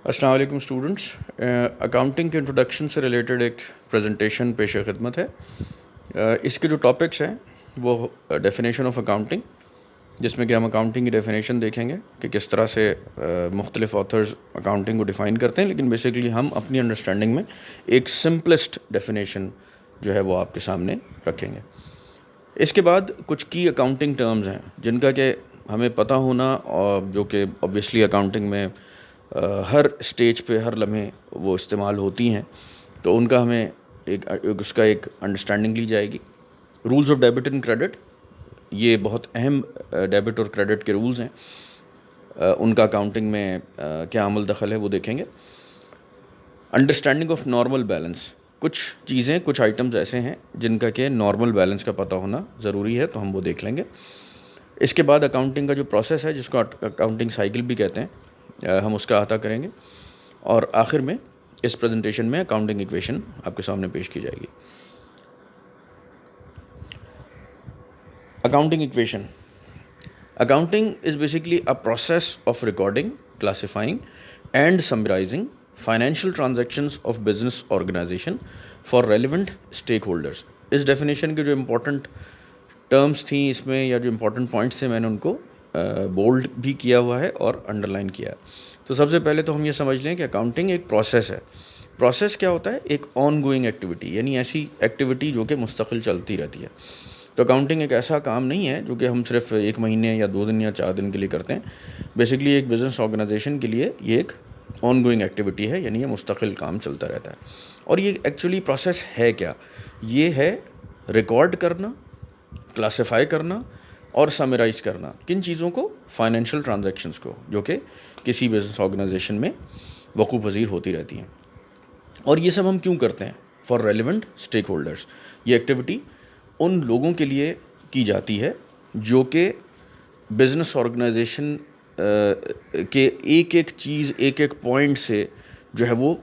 السلام علیکم students. Accounting کے انٹروڈکشن سے ریلیٹڈ ایک پریزنٹیشن پیش خدمت ہے. اس کے جو ٹاپکس ہیں وہ ڈیفینیشن آف اکاؤنٹنگ، جس میں کہ ہم اکاؤنٹنگ کی ڈیفینیشن دیکھیں گے کہ کس طرح سے مختلف آتھرز اکاؤنٹنگ کو ڈیفائن کرتے ہیں، لیکن بیسیکلی ہم اپنی انڈرسٹینڈنگ میں ایک سمپلسٹ ڈیفینیشن جو ہے وہ آپ کے سامنے رکھیں گے. اس کے بعد کچھ کی اکاؤنٹنگ ٹرمز ہیں جن کا کہ ہمیں پتہ ہونا، اور جو کہ اوبویسلی اکاؤنٹنگ میں ہر اسٹیج پہ ہر لمحے وہ استعمال ہوتی ہیں، تو ان کا ہمیں اس کا ایک انڈرسٹینڈنگ لی جائے گی. Rules of debit and credit, یہ بہت اہم ڈیبٹ اور کریڈٹ کے رولز ہیں، ان کا اکاؤنٹنگ میں کیا عمل دخل ہے وہ دیکھیں گے. انڈرسٹینڈنگ آف نارمل بیلنس، کچھ چیزیں کچھ آئٹمز ایسے ہیں جن کا کہ نارمل بیلنس کا پتہ ہونا ضروری ہے، تو ہم وہ دیکھ لیں گے. اس کے بعد اکاؤنٹنگ کا جو پروسیس ہے، جس کو اکاؤنٹنگ سائیکل بھی کہتے ہیں، ہم اس کا احاطہ کریں گے. اور آخر میں اس پریزنٹیشن میں اکاؤنٹنگ ایکویشن آپ کے سامنے پیش کی جائے گی. Accounting equation. Accounting is basically a process of recording, classifying and summarising financial transactions of business organisation for relevant stakeholders. اس ڈیفینیشن کے جو امپورٹنٹ ٹرمز تھیں اس میں، یا جو امپورٹنٹ پوائنٹس تھے، میں نے ان کو بولڈ بھی کیا ہوا ہے اور انڈر لائن کیا ہے. تو سب سے پہلے تو ہم یہ سمجھ لیں کہ اکاؤنٹنگ ایک پروسیس ہے. پروسیس کیا ہوتا ہے؟ ایک آن گوئنگ ایکٹیویٹی، یعنی ایسی ایکٹیویٹی جو کہ مستقل چلتی رہتی ہے. تو اکاؤنٹنگ ایک ایسا کام نہیں ہے جو کہ ہم صرف 1 مہینے یا 2 دن یا 4 دن کے لیے کرتے ہیں. بیسکلی ایک بزنس آرگنائزیشن کے لیے یہ ایک آن گوئنگ ایکٹیویٹی ہے، یعنی یہ مستقل کام چلتا رہتا ہے. اور یہ ایکچولی پروسیس ہے کیا؟ یہ ہے ریکارڈ کرنا، کلاسیفائی کرنا اور سمرائز کرنا. کن چیزوں کو؟ فائنینشیل ٹرانزیکشنز کو، جو کہ کسی بزنس آرگنائزیشن میں وقوع پذیر ہوتی رہتی ہیں. اور یہ سب ہم کیوں کرتے ہیں؟ For relevant stack holders. یہ ایکٹیویٹی ان لوگوں کے لیے کی جاتی ہے جو کہ بزنس آرگنائزیشن کے ایک ایک چیز، ایک ایک پوائنٹ سے جو ہے وہ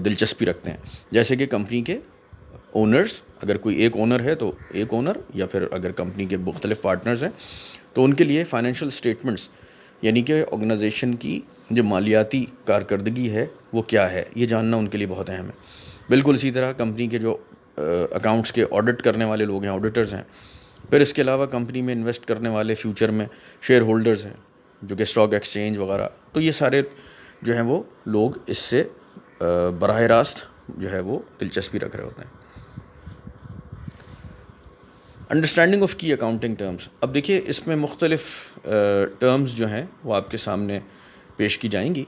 دلچسپی رکھتے ہیں. جیسے کہ کمپنی کے اونرز، اگر کوئی ایک اونر ہے تو ایک اونر، یا پھر اگر کمپنی کے مختلف پارٹنرز ہیں تو ان کے لیے فائنینشیل اسٹیٹمنٹس، یعنی کہ آرگنائزیشن کی جو مالیاتی کارکردگی ہے وہ کیا ہے، یہ جاننا ان کے لیے بہت اہم ہے. بالکل اسی طرح کمپنی کے جو اکاؤنٹس کے آڈٹ کرنے والے لوگ ہیں، آڈیٹرز ہیں. پھر اس کے علاوہ کمپنی میں انویسٹ کرنے والے فیوچر میں شیئر ہولڈرز ہیں، جو کہ اسٹاک ایکسچینج وغیرہ. تو یہ سارے جو ہیں وہ لوگ اس سے براہ راست جو ہے وہ دلچسپی رکھ رہے ہوتے ہیں. انڈرسٹینڈنگ آف کی اکاؤنٹنگ ٹرمز. اب دیکھیے اس میں مختلف ٹرمز جو ہیں وہ آپ کے سامنے پیش کی جائیں گی،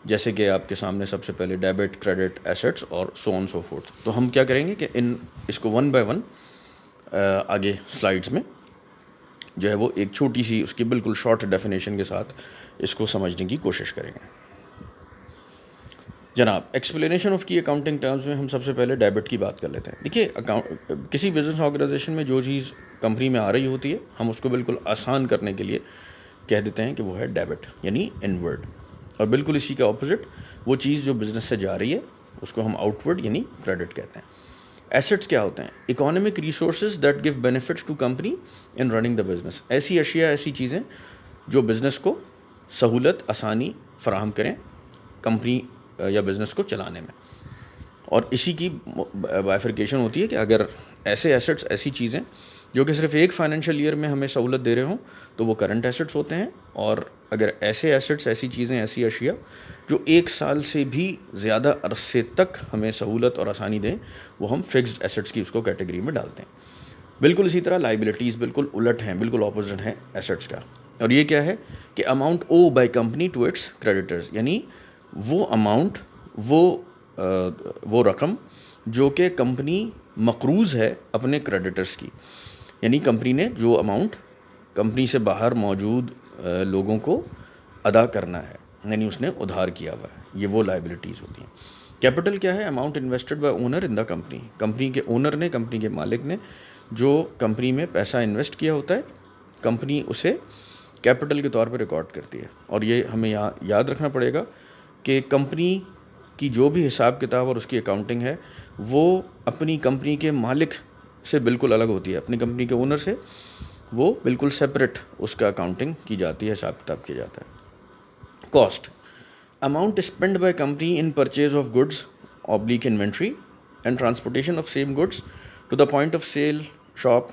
جیسے کہ آپ کے سامنے سب سے پہلے ڈیبٹ، کریڈٹ، ایسٹس اور سو آن سو فورتھ. تو ہم کیا کریں گے کہ اس کو 1 بائی 1 آگے سلائڈز میں جو ہے وہ ایک چھوٹی سی اس کی بالکل شارٹ ڈیفینیشن کے ساتھ اس کو سمجھنے کی کوشش کریں گے. جناب، ایکسپلینیشن آف کی اکاؤنٹنگ ٹرمز میں ہم سب سے پہلے ڈیبٹ کی بات کر لیتے ہیں. دیکھیے کسی بزنس آرگنائزیشن میں جو چیز کمپنی میں آ رہی ہوتی ہے، ہم اس کو بالکل آسان کرنے کے لیے کہہ دیتے ہیں کہ وہ ہے ڈیبٹ، یعنی انورڈ. اور بالکل اسی کا اپوزٹ وہ چیز جو بزنس سے جا رہی ہے اس کو ہم آؤٹ ورڈ یعنی کریڈٹ کہتے ہیں. ایسٹس کیا ہوتے ہیں؟ Economic resources that give benefits to company in running the business. ایسی اشیاء، ایسی چیزیں جو بزنس کو سہولت، آسانی فراہم کریں کمپنی یا بزنس کو چلانے میں. اور اسی کی بائفرکیشن ہوتی ہے کہ اگر ایسے ایسٹس، ایسی چیزیں جو کہ صرف ایک فائنینشیل ایئر میں ہمیں سہولت دے رہے ہوں تو وہ کرنٹ ایسٹس ہوتے ہیں. اور اگر ایسے ایسٹس، ایسی چیزیں، ایسی اشیاء جو 1 سال سے بھی زیادہ عرصے تک ہمیں سہولت اور آسانی دیں، وہ ہم فکسڈ ایسٹس کی اس کو کیٹیگری میں ڈالتے ہیں. بالکل اسی طرح لائبلٹیز بالکل الٹ ہیں، بالکل اپوزٹ ہیں ایسٹس کا. اور یہ کیا ہے کہ amount owe by company to its creditors, یعنی وہ اماؤنٹ، وہ رقم جو کہ کمپنی مقروض ہے اپنے کریڈیٹرز کی. یعنی کمپنی نے جو اماؤنٹ کمپنی سے باہر موجود لوگوں کو ادا کرنا ہے، یعنی اس نے ادھار کیا ہوا ہے، یہ وہ لائبلٹیز ہوتی ہیں. کیپٹل کیا ہے؟ Amount invested by owner in the company. Company کے اونر نے، کمپنی کے مالک نے جو کمپنی میں پیسہ انویسٹ کیا ہوتا ہے، کمپنی اسے کیپٹل کے طور پہ ریکارڈ کرتی ہے. اور یہ ہمیں یاد رکھنا پڑے گا کہ کمپنی کی جو بھی حساب کتاب اور اس کی اکاؤنٹنگ ہے وہ اپنی کمپنی کے مالک سے بالکل الگ ہوتی ہے، اپنی کمپنی کے اونر سے وہ بالکل سپریٹ اس کا اکاؤنٹنگ کی جاتی ہے، حساب کتاب کیا جاتا ہے. Cost. amount spent by company in purchase of goods oblique inventory and transportation of same goods to the point of sale shop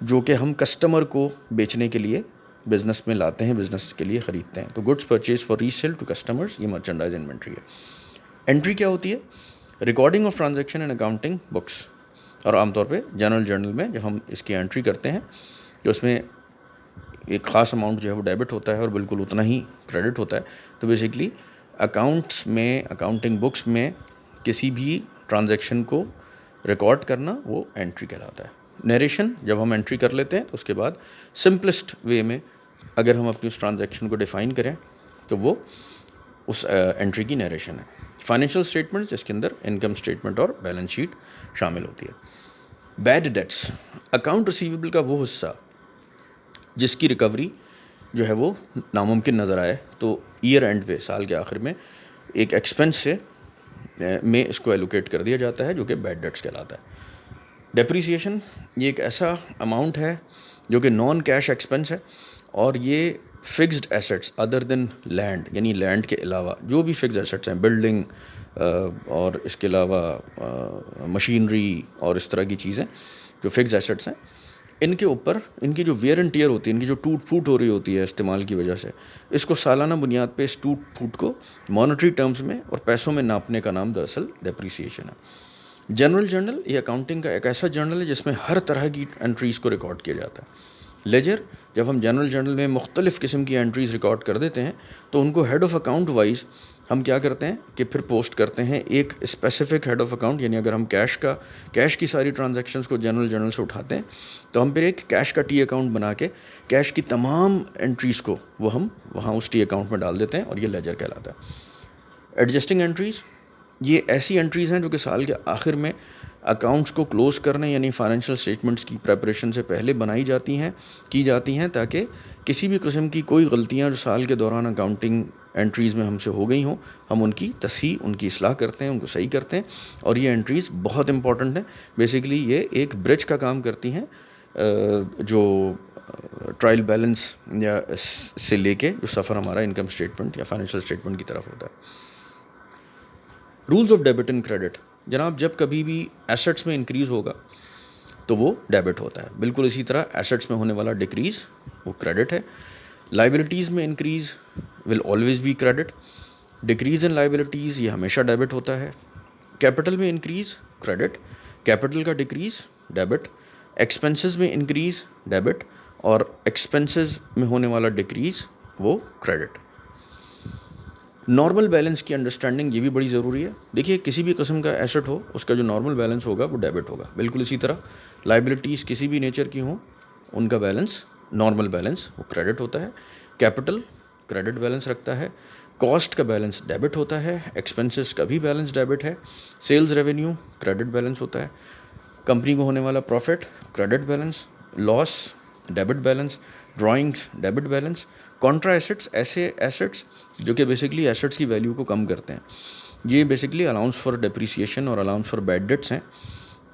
جو کہ ہم کسٹمر کو بیچنے کے لیے بزنس میں لاتے ہیں, بزنس کے لیے خریدتے ہیں. تو goods purchase for resale to customers, یہ مرچنڈائز انوینٹری ہے. انٹری کیا ہوتی ہے؟ Recording of transaction and accounting books. اور عام طور پہ جنرل جرنل میں جب ہم اس کی انٹری کرتے ہیں تو اس میں ایک خاص اماؤنٹ جو ہے وہ ڈیبٹ ہوتا ہے اور بالکل اتنا ہی کریڈٹ ہوتا ہے. تو بیسکلی اکاؤنٹس میں, اکاؤنٹنگ بکس میں کسی بھی ٹرانزیکشن کو ریکارڈ کرنا وہ انٹری کہلاتا ہے. نیریشن جب ہم انٹری کر لیتے ہیں تو اس کے بعد سمپلسٹ وے میں اگر ہم اپنی اس ٹرانزیکشن کو ڈیفائن کریں تو وہ اس انٹری کی نیریشن ہے. فائنینشیل اسٹیٹمنٹ جس کے اندر انکم اسٹیٹمنٹ اور بیلنس شیٹ شامل ہوتی ہے. بیڈ ڈیٹس, اکاؤنٹ ریسیویبل کا وہ حصہ جس کی ریکوری جو ہے وہ ناممکن نظر آئے تو ایئر اینڈ پہ, سال کے آخر میں ایک ایکسپنس سے میں اس کو ایلوکیٹ کر دیا جاتا ہے جو کہ بیڈ ڈیٹس کہلاتا ہے. ڈیپریسیشن یہ ایک ایسا اماؤنٹ ہے جو کہ نان کیش ایکسپنس ہے اور یہ فکسڈ ایسیٹس ادر دین لینڈ, یعنی لینڈ کے علاوہ جو بھی فکسڈ ایسیٹس ہیں, بلڈنگ اور اس کے علاوہ مشینری اور اس طرح کی چیزیں جو فکسڈ ایسیٹس ہیں, ان کے اوپر ان کی جو ویئر اینڈ ٹیئر ہوتی ہے, ان کی جو ٹوٹ پھوٹ ہو رہی ہوتی ہے استعمال کی وجہ سے, اس کو سالانہ بنیاد پہ اس ٹوٹ پھوٹ کو مانیٹری ٹرمز میں اور پیسوں میں ناپنے کا نام دراصل ڈیپریسیشن ہے. جنرل جرنل یہ اکاؤنٹنگ کا ایک ایسا جرنل ہے جس میں ہر طرح کی انٹریز کو ریکارڈ کیا جاتا ہے. لیجر, جب ہم جنرل جرنل میں مختلف قسم کی انٹریز ریکارڈ کر دیتے ہیں تو ان کو ہیڈ آف اکاؤنٹ وائز ہم کیا کرتے ہیں کہ پھر پوسٹ کرتے ہیں ایک اسپیسیفک ہیڈ آف اکاؤنٹ. یعنی اگر ہم کیش کی ساری ٹرانزیکشنز کو جنرل جرنل سے اٹھاتے ہیں تو ہم پھر ایک کیش کا ٹی اکاؤنٹ بنا کے کیش کی تمام انٹریز کو وہ ہم وہاں اس ٹی اکاؤنٹ میں ڈال دیتے ہیں اور یہ لیجر کہلاتا ہے. ایڈجسٹنگ انٹریز یہ ایسی انٹریز ہیں جو کہ سال کے آخر میں اکاؤنٹس کو کلوز کرنے یعنی فائنینشیل اسٹیٹمنٹس کی پریپریشن سے پہلے بنائی کی جاتی ہیں تاکہ کسی بھی قسم کی کوئی غلطیاں جو سال کے دوران اکاؤنٹنگ انٹریز میں ہم سے ہو گئی ہوں ہم ان کی تصحیح, ان کی اصلاح کرتے ہیں, ان کو صحیح کرتے ہیں. اور یہ انٹریز بہت امپورٹنٹ ہیں. بیسیکلی یہ ایک برج کا کام کرتی ہیں جو ٹرائل بیلنس یا سے لے کے جو سفر ہمارا انکم اسٹیٹمنٹ یا فائنینشیل اسٹیٹمنٹ کی طرف ہوتا ہے. Rules of debit and credit, جناب جب کبھی بھی ایسٹس میں انکریز ہوگا تو وہ ڈیبٹ ہوتا ہے. بالکل اسی طرح ایسٹس میں ہونے والا ڈکریز وہ کریڈٹ ہے. لائبلٹیز میں increase will always be credit. Decrease in liabilities یہ ہمیشہ ڈیبٹ ہوتا ہے. کیپٹل میں انکریز کریڈٹ, کیپٹل کا ڈکریز ڈیبٹ. ایکسپنسز میں انکریز ڈیبٹ اور ایکسپنسز میں ہونے والا ڈکریز وہ کریڈٹ. نارمل بیلنس کی انڈرسٹینڈنگ یہ بھی بڑی ضروری ہے. دیکھیے کسی بھی قسم کا ایسٹ ہو اس کا جو نارمل بیلنس ہوگا وہ ڈیبٹ ہوگا. بالکل اسی طرح لائبلٹیز کسی بھی نیچر کی ہوں ان کا بیلنس نارمل بیلنس وہ کریڈٹ ہوتا ہے. کیپٹل کریڈٹ بیلنس رکھتا ہے. کاسٹ کا بیلنس ڈیبٹ ہوتا ہے. ایکسپنسز کا بھی بیلنس ڈیبٹ ہے. سیلز ریونیو کریڈٹ بیلنس ہوتا ہے. کمپنی کو ہونے والا profit credit balance. Loss debit balance. Drawings debit balance. Contra assets ایسے ایسٹس جو کہ بیسکلی ایسٹس کی ویلیو کو کم کرتے ہیں, یہ بیسکلی الاؤنس فار ڈیپریسیشن اور الاؤنس فار بیڈ ڈیٹس ہیں,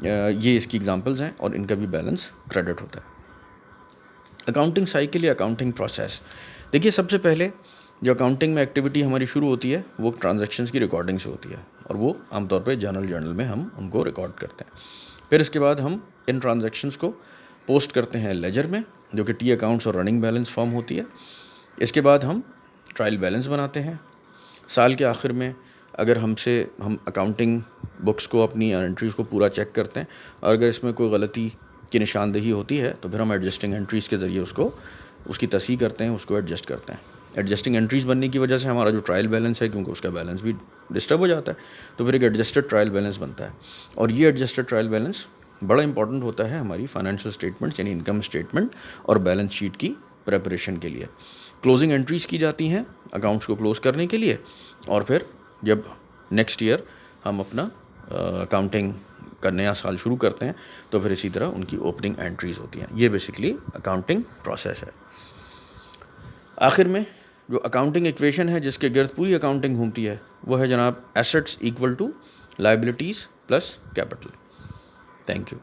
یہ اس کی ایگزامپلز ہیں اور ان کا بھی بیلنس کریڈٹ ہوتا ہے. اکاؤنٹنگ سائیکل یا اکاؤنٹنگ پروسیس, دیکھیے سب سے پہلے جو اکاؤنٹنگ میں ایکٹیویٹی ہماری شروع ہوتی ہے وہ ٹرانزیکشنز کی ریکارڈنگ سے ہوتی ہے اور وہ عام طور پہ جنرل جرنل میں ہم ان کو ریکارڈ کرتے ہیں. پھر اس کے بعد ہم ان ٹرانزیکشنز کو پوسٹ کرتے ہیں لیجر میں جو کہ ٹی اکاؤنٹس اور رننگ بیلنس فارم ہوتی ہے. اس کے بعد ہم ٹرائل بیلنس بناتے ہیں. سال کے آخر میں اگر ہم اکاؤنٹنگ بکس کو اپنی انٹریز کو پورا چیک کرتے ہیں اور اگر اس میں کوئی غلطی کی نشاندہی ہوتی ہے تو پھر ہم ایڈجسٹنگ انٹریز کے ذریعے اس کی تصحیح کرتے ہیں, اس کو ایڈجسٹ کرتے ہیں. ایڈجسٹنگ انٹریز بننے کی وجہ سے ہمارا جو ٹرائل بیلنس ہے کیونکہ اس کا بیلنس بھی ڈسٹرب ہو جاتا ہے تو پھر ایک ایڈجسٹڈ ٹرائل بیلنس بنتا ہے. اور یہ ایڈجسٹڈ ٹرائل بیلنس بڑا امپورٹنٹ ہوتا ہے ہماری فائنینشیل اسٹیٹمنٹ یعنی انکم اسٹیٹمنٹ اور بیلنس شیٹ کی پریپریشن کے لیے. کلوزنگ انٹریز کی جاتی ہیں اکاؤنٹس کو کلوز کرنے کے لیے اور پھر جب نیکسٹ ایئر ہم اپنا اکاؤنٹنگ کا نیا سال شروع کرتے ہیں تو پھر اسی طرح ان کی اوپننگ انٹریز ہوتی ہیں. یہ بیسکلی اکاؤنٹنگ پروسیس ہے. آخر میں جو اکاؤنٹنگ ایکویشن ہے جس کے گرد پوری اکاؤنٹنگ گھومتی ہے وہ ہے جناب assets equal to liabilities plus capital. Thank you.